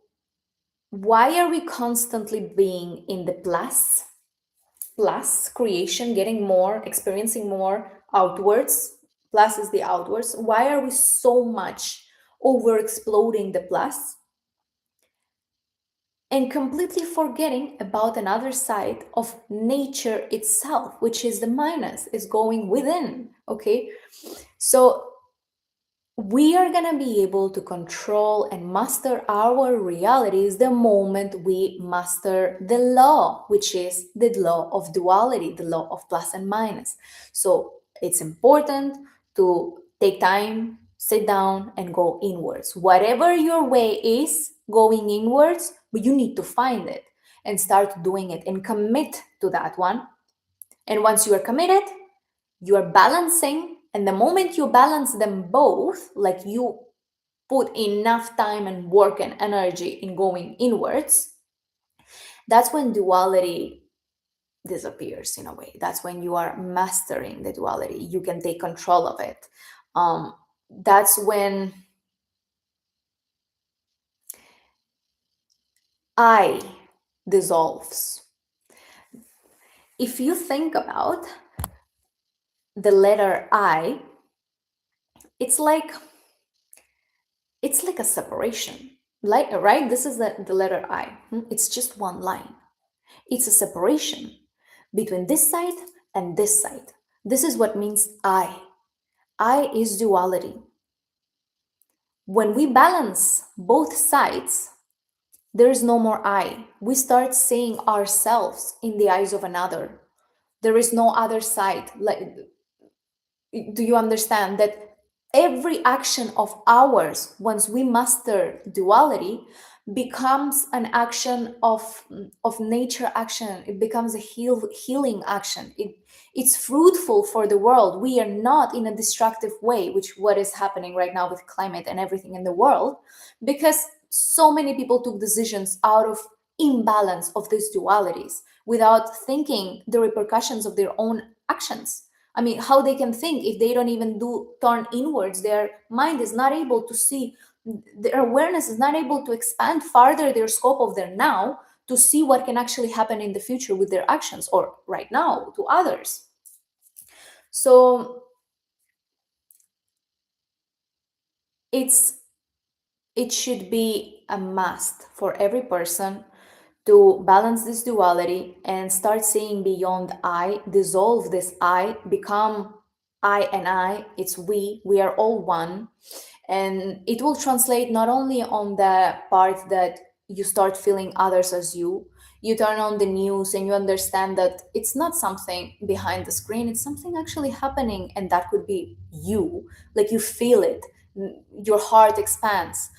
why are we constantly being in the plus creation, getting more, experiencing more outwards? Plus is the outwards. Why are we so much over exploding the plus and completely forgetting about another side of nature itself, which is the minus, is going within? Okay, so we are going to be able to control and master our realities the moment we master the law, which is the law of duality, the law of plus and minus. So it's important to take time, sit down, and go inwards. Whatever your way is going inwards, but you need to find it and start doing it and commit to that one. And once you are committed, you are balancing, and the moment you balance them both, like you put enough time and work and energy in going inwards, that's when duality disappears in a way. That's when you are mastering the duality. You can take control of it. That's when I dissolves. If you think about the letter I, it's like a separation. Like, right? This is the letter I. It's just one line. It's a separation between this side and this side. This is what means I. I is duality. When we balance both sides, there is no more I. We start seeing ourselves in the eyes of another. There is no other side. Like, do you understand that every action of ours, once we master duality, becomes an action of nature action? It becomes a healing action. It's fruitful for the world. We are not in a destructive way, which what is happening right now with climate and everything in the world, because so many people took decisions out of imbalance of these dualities without thinking the repercussions of their own actions. I mean, how they can think if they don't even do turn inwards? Their mind is not able to see their awareness is not able to expand farther their scope of their now to see what can actually happen in the future with their actions or right now to others. So it's it should be a must for every person to balance this duality and start seeing beyond I, dissolve this I, become I and I, it's we are all one. And it will translate not only on the part that you start feeling others as you turn on the news and you understand that it's not something behind the screen, it's something actually happening, and that could be you. Like you feel it, your heart expands.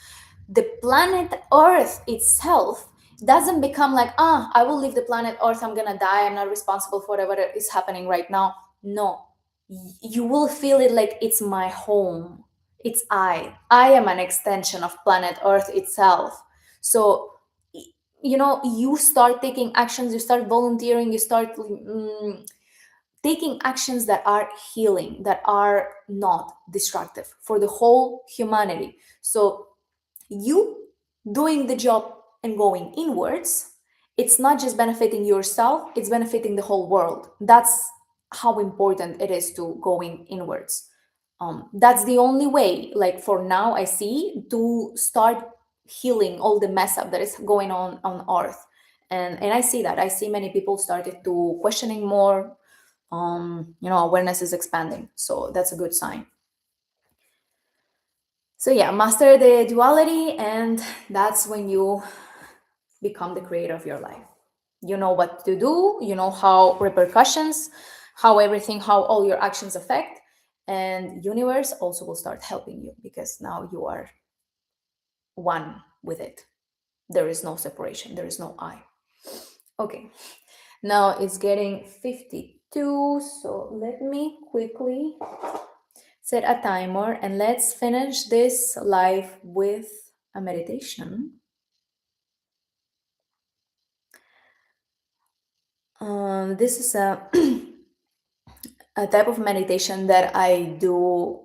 The planet Earth itself doesn't become like, I will leave the planet Earth, I'm gonna die, I'm not responsible for whatever is happening right now. No, you will feel it like it's my home. It's I am an extension of planet Earth itself. So you start taking actions, you start volunteering, you start taking actions that are healing, that are not destructive for the whole humanity. So you doing the job and going inwards, it's not just benefiting yourself, it's benefiting the whole world. That's how important it is to going inwards. That's the only way, like for now I see, to start healing all the mess up that is going on earth. And I see that, I see many people started to questioning more. Awareness is expanding, so that's a good sign. So yeah, master the duality, and that's when you become the creator of your life. You know what to do, you know how repercussions, how all your actions affect, and universe also will start helping you because now you are one with it. There is no separation, there is no I. Okay, now it's getting 52, so let me quickly set a timer and let's finish this live with a meditation. This is a type of meditation that I do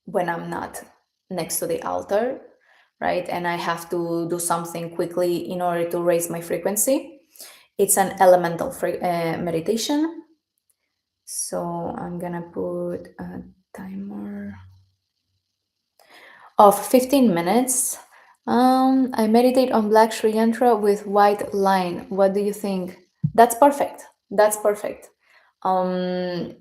when I'm not next to the altar, right? And I have to do something quickly in order to raise my frequency. It's an elemental meditation. So I'm gonna put a timer of 15 minutes. I meditate on black Sri Yantra with white line. What do you think? That's perfect. That's perfect. Um,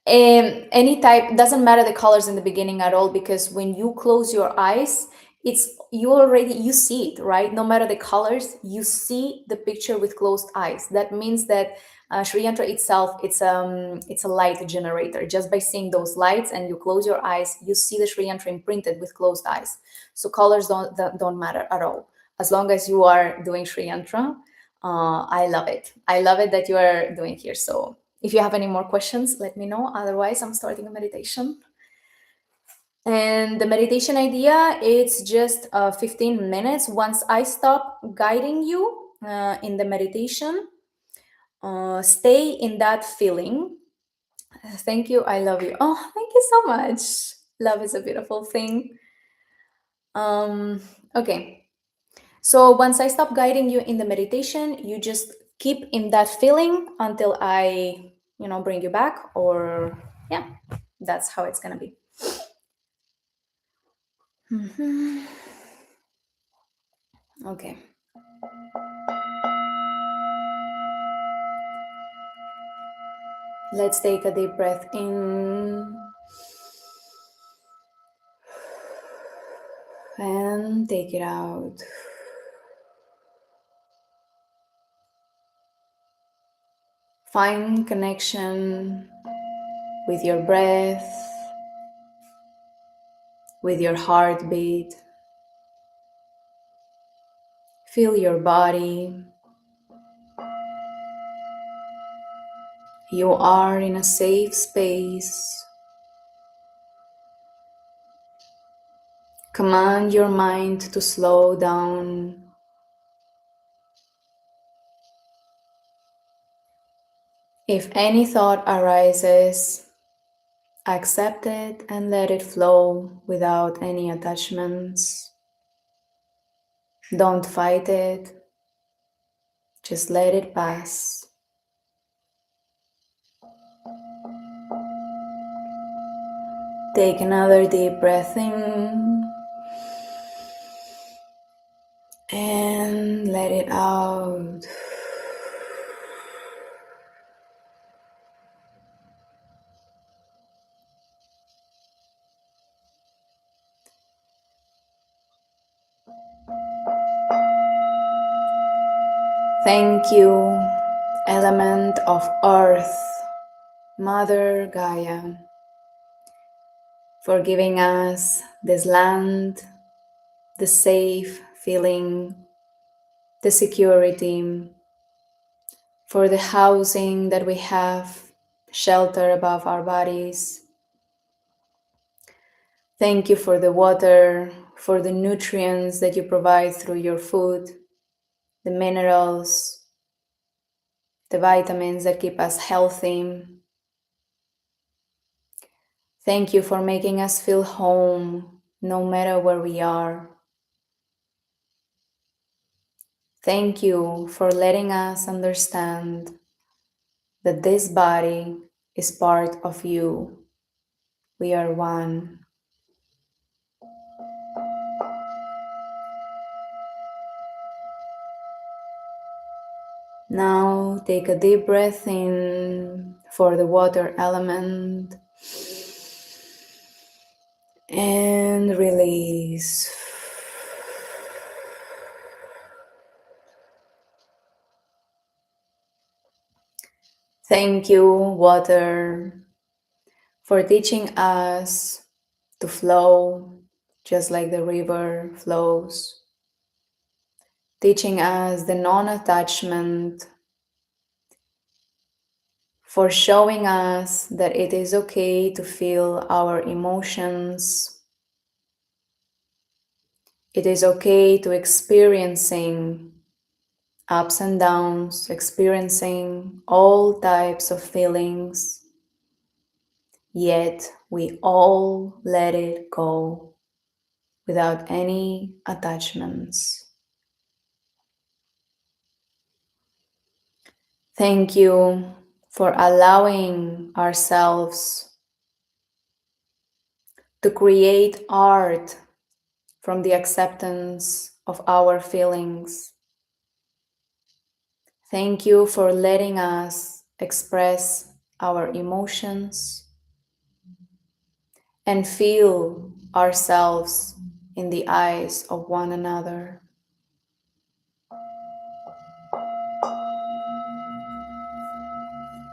any type, doesn't matter the colors in the beginning at all, because when you close your eyes, you see it, right? No matter the colors, you see the picture with closed eyes. That means that Sri Yantra itself, it's a light generator. Just by seeing those lights and you close your eyes, you see the Sri Yantra imprinted with closed eyes. So colors don't matter at all as long as you are doing Sri Yantra. I love it. I love it that you are doing here. So if you have any more questions, let me know. Otherwise, I'm starting a meditation. And the meditation idea, it's just 15 minutes. Once I stop guiding you in the meditation, stay in that feeling. Thank you. I love you. Oh, thank you so much. Love is a beautiful thing. Okay. So once I stop guiding you in the meditation, you just keep in that feeling until I, bring you back, or yeah, that's how it's gonna be. Mhm. Okay. Let's take a deep breath in and take it out. Find connection with your breath, with your heartbeat. Feel your body. You are in a safe space. Command your mind to slow down. If any thought arises, Accept it and let it flow without any attachments. Don't fight it, just let it pass. Take another deep breath in and let it out. Thank you, element of earth, Mother Gaia, for giving us this land, the safe feeling, the security, for the housing that we have, shelter above our bodies. Thank you for the water, for the nutrients that you provide through your food, the minerals, the vitamins that keep us healthy. Thank you for making us feel home no matter where we are. Thank you for letting us understand that this body is part of you. We are one. Now take a deep breath in for the water element and release. Thank you, water, for teaching us to flow just like the river flows, teaching us the non-attachment, for showing us that it is okay to feel our emotions. It is okay to experiencing ups and downs, experiencing all types of feelings, yet we all let it go without any attachments. Thank you for allowing ourselves to create art from the acceptance of our feelings. Thank you for letting us express our emotions and feel ourselves in the eyes of one another.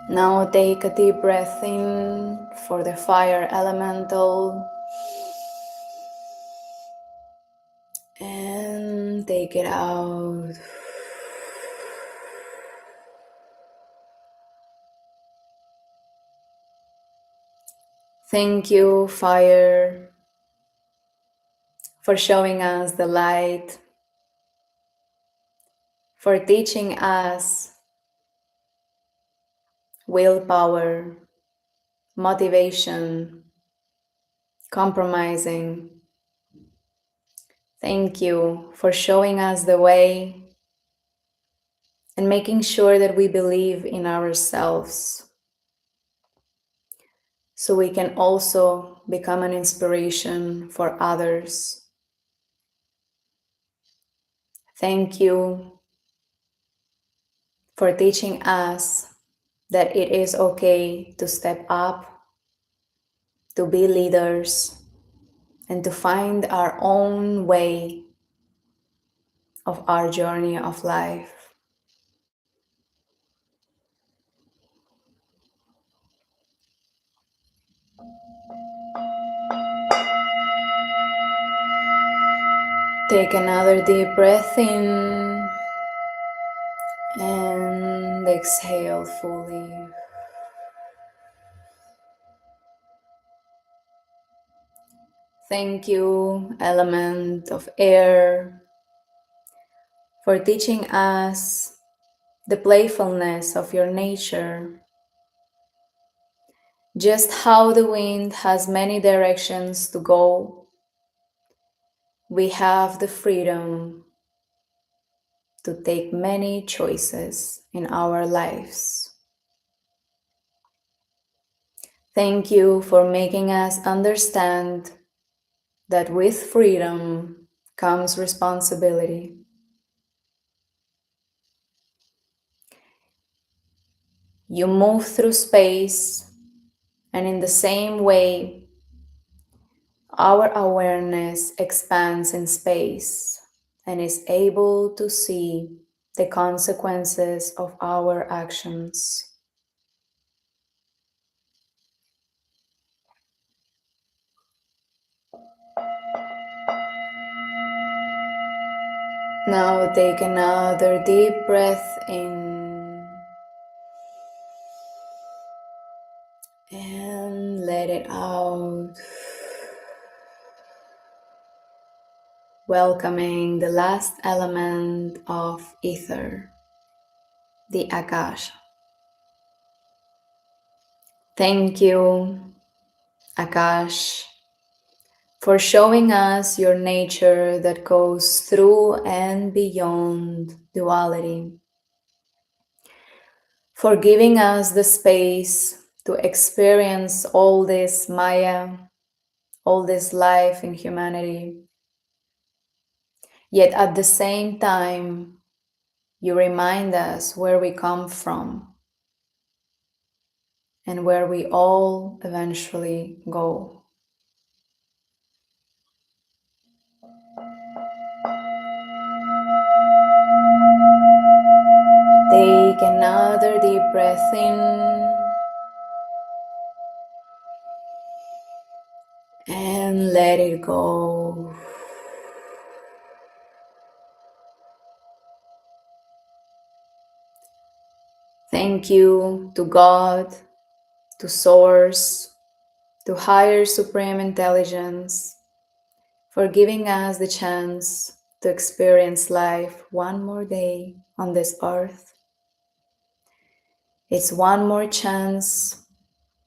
Now take a deep breath in for the fire elemental and take it out. Thank you, fire, for showing us the light, for teaching us willpower, motivation, compromising. Thank you for showing us the way and making sure that we believe in ourselves so we can also become an inspiration for others. Thank you for teaching us that it is okay to step up, to be leaders, and to find our own way of our journey of life. Take another deep breath in and exhale fully. Thank you, element of air, for teaching us the playfulness of your nature, Just how the wind has many directions to go, we have the freedom to take many choices in our lives. Thank you for making us understand that with freedom comes responsibility. You move through space, and in the same way, our awareness expands in space and is able to see the consequences of our actions. Now take another deep breath in and let it out, welcoming the last element of ether, the Akash. Thank you, Akash, for showing us your nature that goes through and beyond duality, for giving us the space to experience all this Maya, all this life in humanity. Yet at the same time, you remind us where we come from and where we all eventually go. Take another deep breath in and let it go. Thank you to God, to Source, to higher supreme intelligence for giving us the chance to experience life one more day on this earth. It's one more chance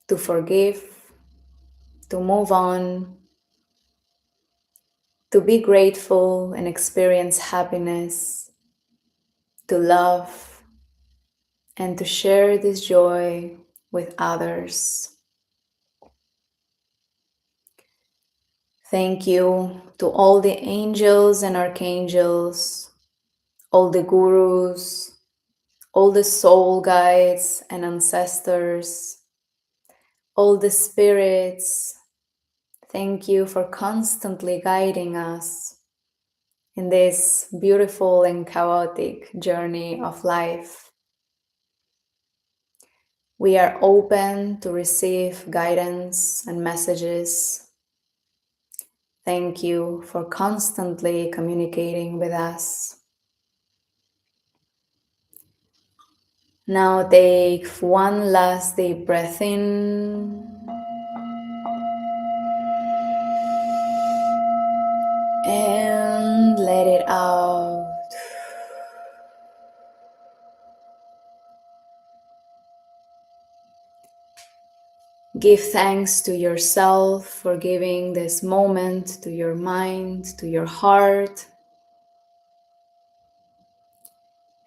to forgive, to move on, to be grateful and experience happiness, to love, and to share this joy with others. Thank you to all the angels and archangels, all the gurus, all the soul guides and ancestors, all the spirits. Thank you for constantly guiding us in this beautiful and chaotic journey of life. We are open to receive guidance and messages. Thank you for constantly communicating with us. Now take one last deep breath in and let it out. Give thanks to yourself for giving this moment to your mind, to your heart.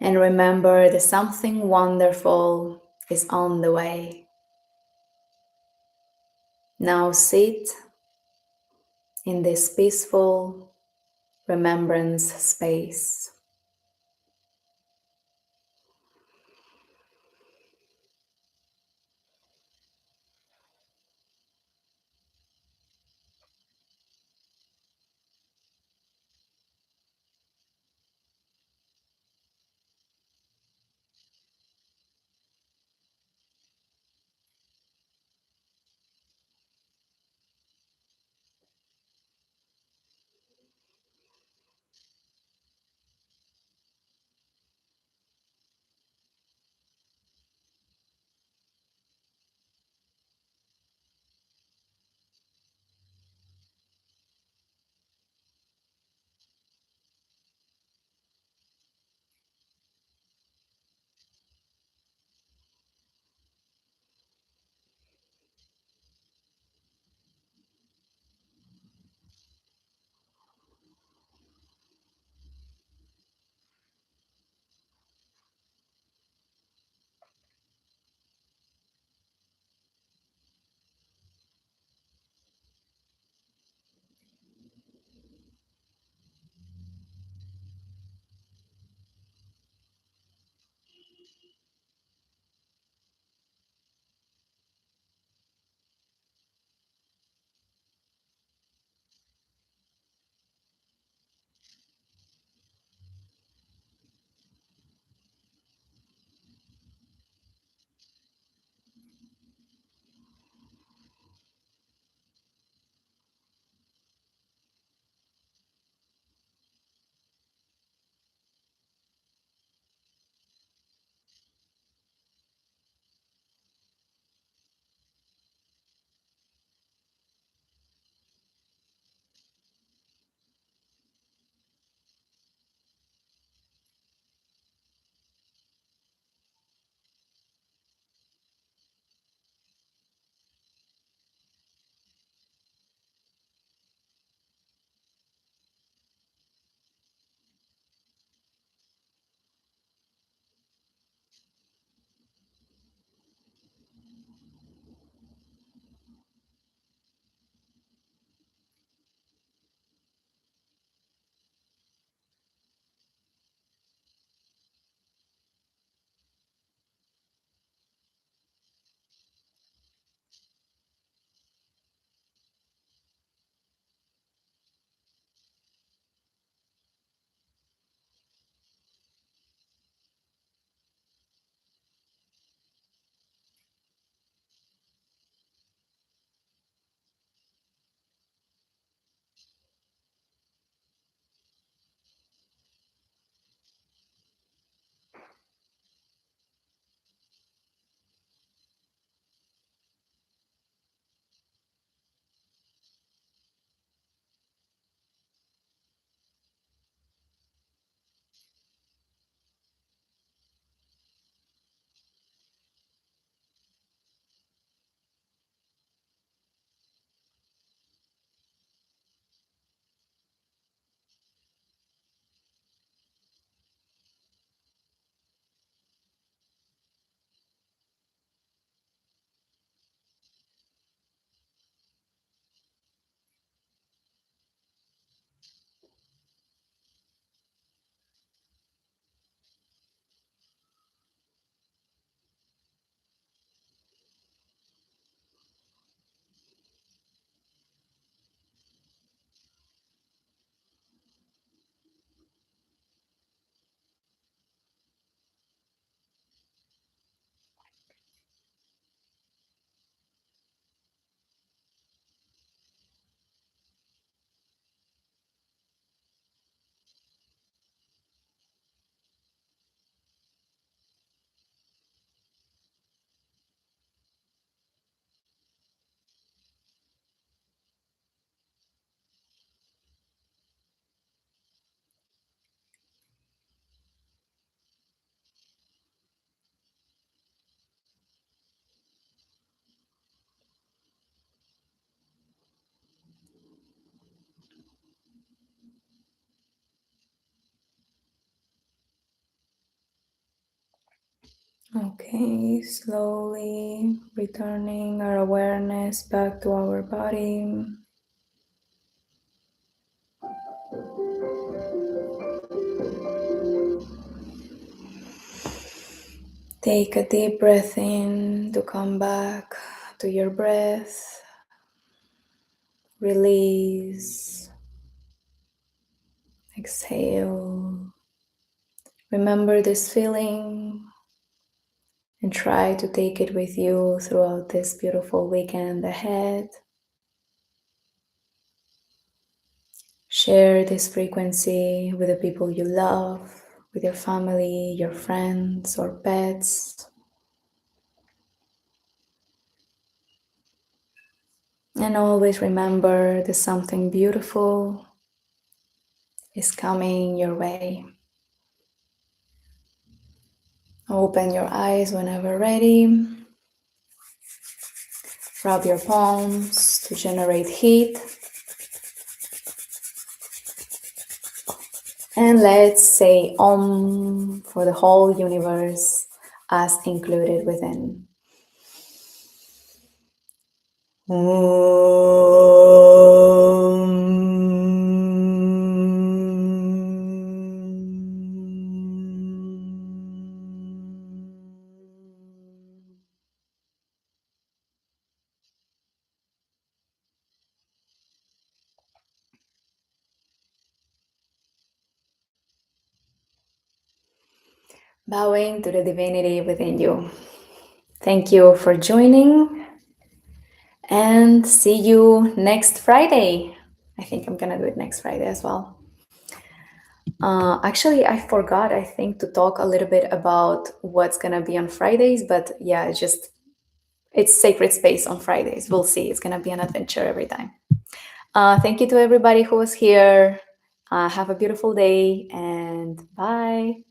And remember that something wonderful is on the way. Now sit in this peaceful remembrance space. Okay, slowly returning our awareness back to our body. Take a deep breath in to come back to your breath. Release. Exhale. Remember this feeling and try to take it with you throughout this beautiful weekend ahead. Share this frequency with the people you love, with your family, your friends, or pets. And always remember that something beautiful is coming your way. Open your eyes whenever ready. Rub your palms to generate heat. And let's say Om for the whole universe as included within. Bowing to the divinity within you. Thank you for joining and see you next Friday. I think I'm gonna do it next Friday as well. Actually, I forgot, I think, to talk a little bit about what's gonna be on Fridays, but yeah, it's sacred space on Fridays. We'll see. It's gonna be an adventure every time. Thank you to everybody who was here. Have a beautiful day and bye.